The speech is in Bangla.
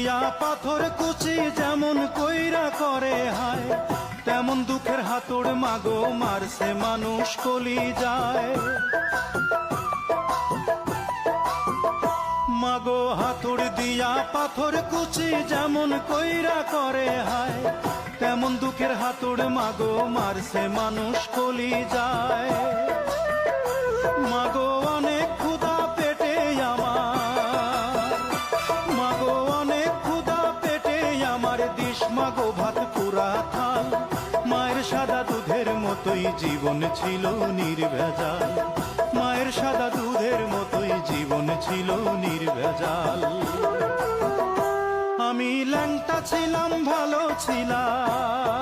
দিয়া পাথর কুচি যেমন কইরা করে হায়, তেমন দুঃখের হাতুড় মাগো মারছে মানুষ কলি যায়। মাগো হাতুড় দিয়া পাথর কুচি যেমন কইরা করে হায়, তেমন দুঃখের হাতুড় মাগো মারছে মানুষ কলি যায়। মাগো অনেক ক্ষুধা পেটে আমার, মাগো অনেক ক্ষুধা পেটে আমার, দিস মাগো ভাত পুরা থাল। মায়ের সাদা দুধের মতোই জীবন ছিল নির্ভেজাল, মায়ের সাদা দুধের মতোই জীবন ছিল নির্ভেজাল। আমি ল্যাংটা ছিলাম ভালো ছিলাম।